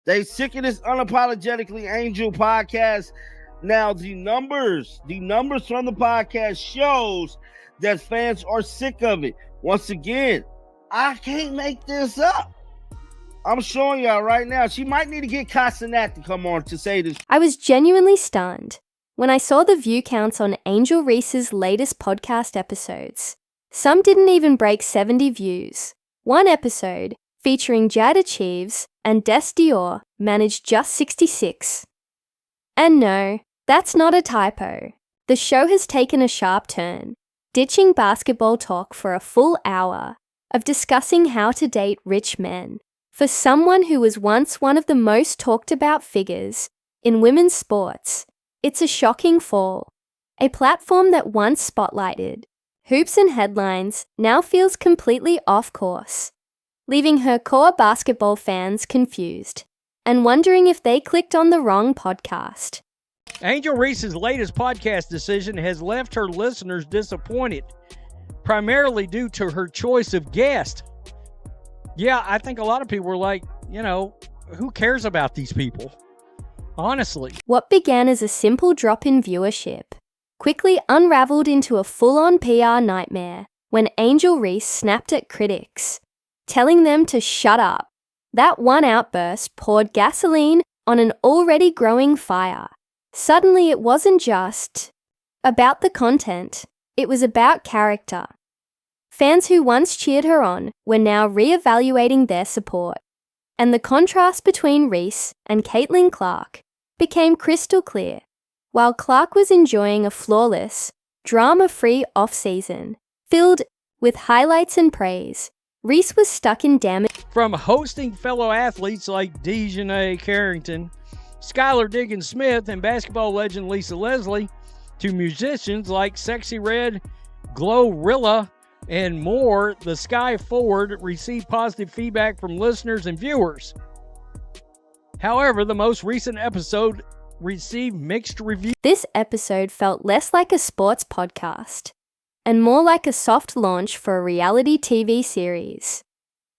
They sick of this unapologetically Angel podcast. Now the numbers from the podcast shows that fans are sick of it. Once again, I can't make this up. I'm showing y'all right now. She might need to get Castanet to come on to say this. I was genuinely stunned when I saw the view counts on Angel Reese's latest podcast episodes. Some didn't even break 70 views. One episode, featuring Jada Cheeves and Des Dior, managed just 66. And no, that's not a typo. The show has taken a sharp turn, ditching basketball talk for a full hour of discussing how to date rich men. For someone who was once one of the most talked about figures in women's sports, it's a shocking fall. A platform that once spotlighted hoops and headlines now feels completely off course, leaving her core basketball fans confused and wondering if they clicked on the wrong podcast. Angel Reese's latest podcast decision has left her listeners disappointed, primarily due to her choice of guest. Yeah, I think a lot of people were like, who cares about these people? Honestly. What began as a simple drop in viewership quickly unraveled into a full-on PR nightmare when Angel Reese snapped at critics, telling them to shut up. That one outburst poured gasoline on an already growing fire. Suddenly it wasn't just about the content, it was about character. Fans who once cheered her on were now re-evaluating their support, and the contrast between Reese and Caitlin Clark became crystal clear. While Clark was enjoying a flawless, drama-free off-season, filled with highlights and praise, Reese was stuck in damage. From hosting fellow athletes like Dejanay Carrington, Skylar Diggins-Smith, and basketball legend Lisa Leslie, to musicians like Sexy Red, Glorilla, and more, the Sky Forward received positive feedback from listeners and viewers. However, the most recent episode received mixed reviews. This episode felt less like a sports podcast and more like a soft launch for a reality TV series,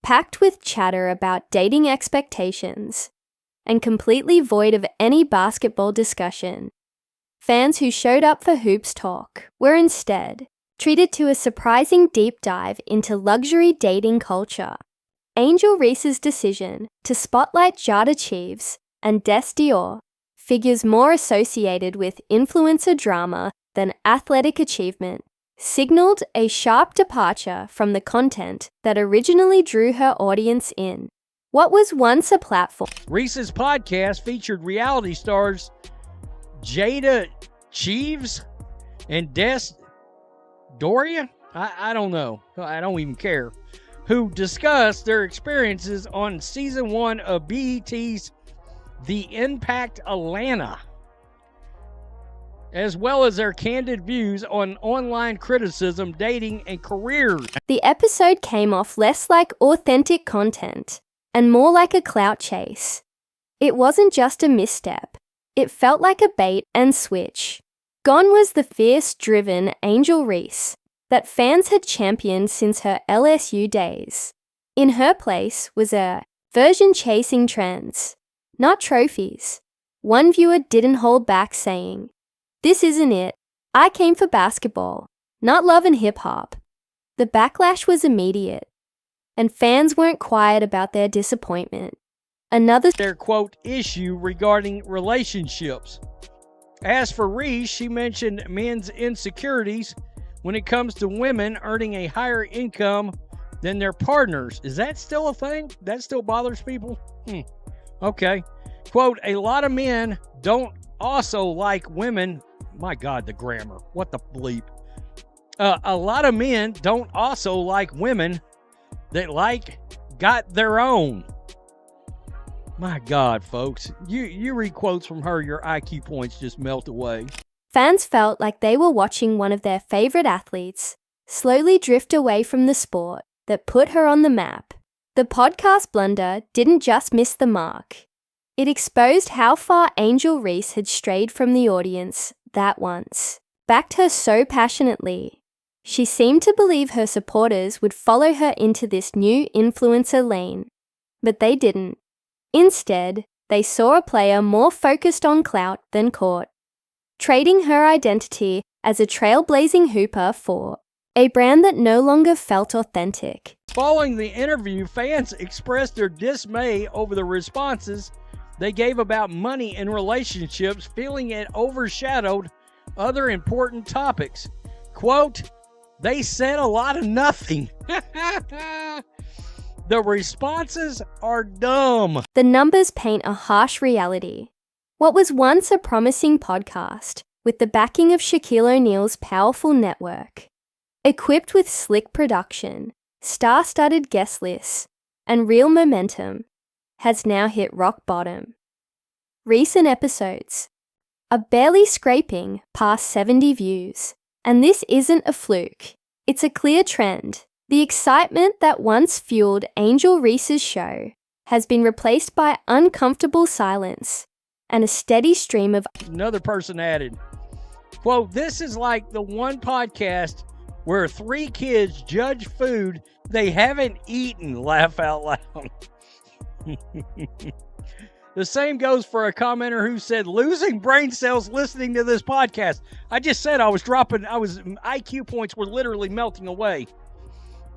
packed with chatter about dating expectations and completely void of any basketball discussion. Fans who showed up for hoops talk were instead treated to a surprising deep dive into luxury dating culture. Angel Reese's decision to spotlight Jada Cheeves and Des Dior, figures more associated with influencer drama than athletic achievement, signaled a sharp departure from the content that originally drew her audience in. What was once a platform. Reese's podcast featured reality stars Jada Cheeves and Des Doria? I don't know. I don't even care. Who discussed their experiences on season 1 of BET's The Impact Atlanta, as well as their candid views on online criticism, dating, and careers. The episode came off less like authentic content and more like a clout chase. It wasn't just a misstep. It felt like a bait and switch. Gone was the fierce-driven Angel Reese that fans had championed since her LSU days. In her place was a version chasing trends, not trophies. One viewer didn't hold back, saying, "This isn't it. I came for basketball, not love and hip-hop." The backlash was immediate, and fans weren't quiet about their disappointment. Their quote issue regarding relationships. As for Reese, she mentioned men's insecurities when it comes to women earning a higher income than their partners. Is that still a thing? That still bothers people? Okay. Quote, a lot of men don't also like women. My God, the grammar. What the bleep? A lot of men don't also like women that got their own. My God, folks. You read quotes from her, your IQ points just melt away. Fans felt like they were watching one of their favorite athletes slowly drift away from the sport that put her on the map. The podcast blunder didn't just miss the mark. It exposed how far Angel Reese had strayed from the audience that once backed her so passionately. She seemed to believe her supporters would follow her into this new influencer lane, but they didn't. Instead, they saw a player more focused on clout than court, trading her identity as a trailblazing hooper for a brand that no longer felt authentic. Following the interview, fans expressed their dismay over the responses they gave about money and relationships, feeling it overshadowed other important topics. Quote, "They said a lot of nothing." The responses are dumb. The numbers paint a harsh reality. What was once a promising podcast, with the backing of Shaquille O'Neal's powerful network, equipped with slick production, star-studded guest lists, and real momentum, has now hit rock bottom. Recent episodes are barely scraping past 70 views, and this isn't a fluke. It's a clear trend. The excitement that once fueled Angel Reese's show has been replaced by uncomfortable silence and a steady stream of... Another person added, quote, "This is like the one podcast where 3 kids judge food they haven't eaten, laugh out loud." The same goes for a commenter who said, "Losing brain cells listening to this podcast." I just said IQ points were literally melting away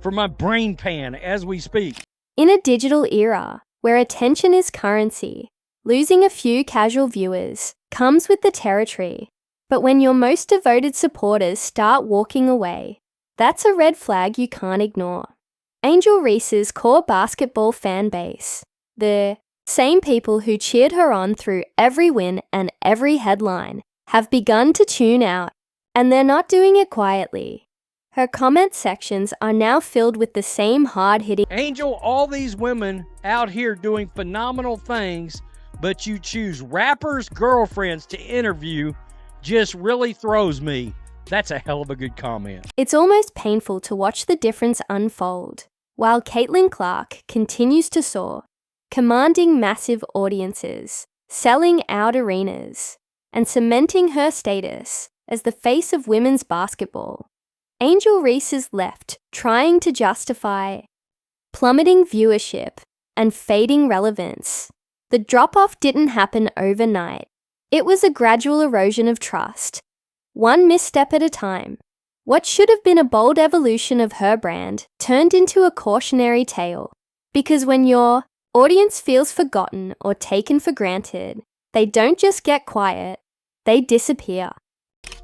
from my brain pan as we speak. In a digital era where attention is currency, losing a few casual viewers comes with the territory. But when your most devoted supporters start walking away, that's a red flag you can't ignore. Angel Reese's core basketball fan base, the same people who cheered her on through every win and every headline, have begun to tune out, and they're not doing it quietly. Her comment sections are now filled with the same hard-hitting... Angel, all these women out here doing phenomenal things, but you choose rappers' girlfriends to interview just really throws me. That's a hell of a good comment. It's almost painful to watch the difference unfold, while Caitlin Clark continues to soar, commanding massive audiences, selling out arenas, and cementing her status as the face of women's basketball. Angel Reese is left trying to justify plummeting viewership and fading relevance. The drop-off didn't happen overnight. It was a gradual erosion of trust, one misstep at a time. What should have been a bold evolution of her brand turned into a cautionary tale. Because when your audience feels forgotten or taken for granted, they don't just get quiet, they disappear.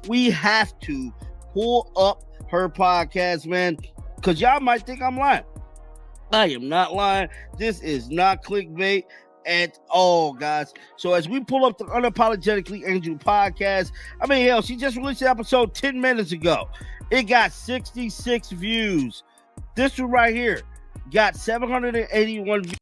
We have to pull up her podcast, man, because y'all might think I'm lying. I am not lying. This is not clickbait at all, guys. So as we pull up the Unapologetically Angel podcast, I mean, hell, she just released the episode 10 minutes ago. It got 66 views. This one right here got 781 views.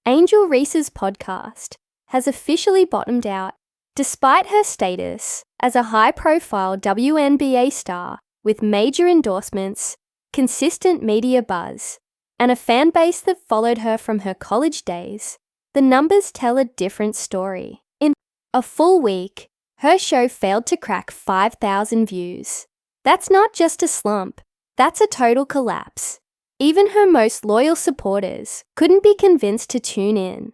Angel Reese's podcast has officially bottomed out, despite her status as a high-profile WNBA star with major endorsements, consistent media buzz, and a fan base that followed her from her college days. The numbers tell a different story. In a full week, her show failed to crack 5,000 views. That's not just a slump, that's a total collapse. Even her most loyal supporters couldn't be convinced to tune in,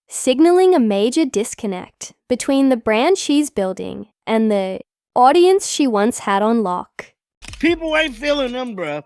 signaling a major disconnect between the brand she's building and the audience she once had on lock. People ain't feeling them, bruh.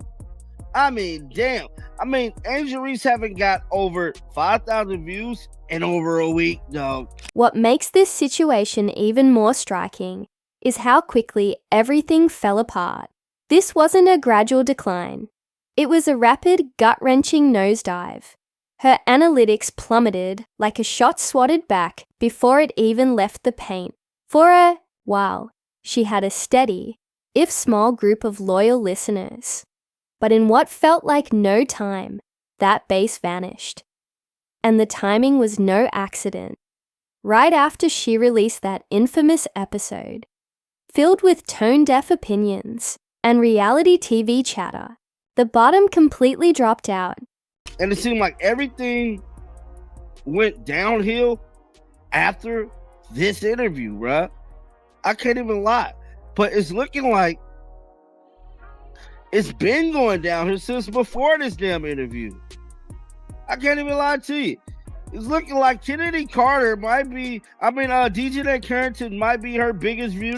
I mean, damn. I mean, Angel Reese haven't got over 5,000 views in over a week, dog. What makes this situation even more striking is how quickly everything fell apart. This wasn't a gradual decline. It was a rapid, gut-wrenching nosedive. Her analytics plummeted like a shot swatted back before it even left the paint. For a while, she had a steady, if small, group of loyal listeners. But in what felt like no time, that base vanished. And the timing was no accident. Right after she released that infamous episode, filled with tone-deaf opinions and reality TV chatter, the bottom completely dropped out. And it seemed like everything went downhill after this interview, bruh. I can't even lie. But it's looking like it's been going downhill since before this damn interview. I can't even lie to you. It's looking like Kennedy Carter might be. DJ Carrington might be her biggest view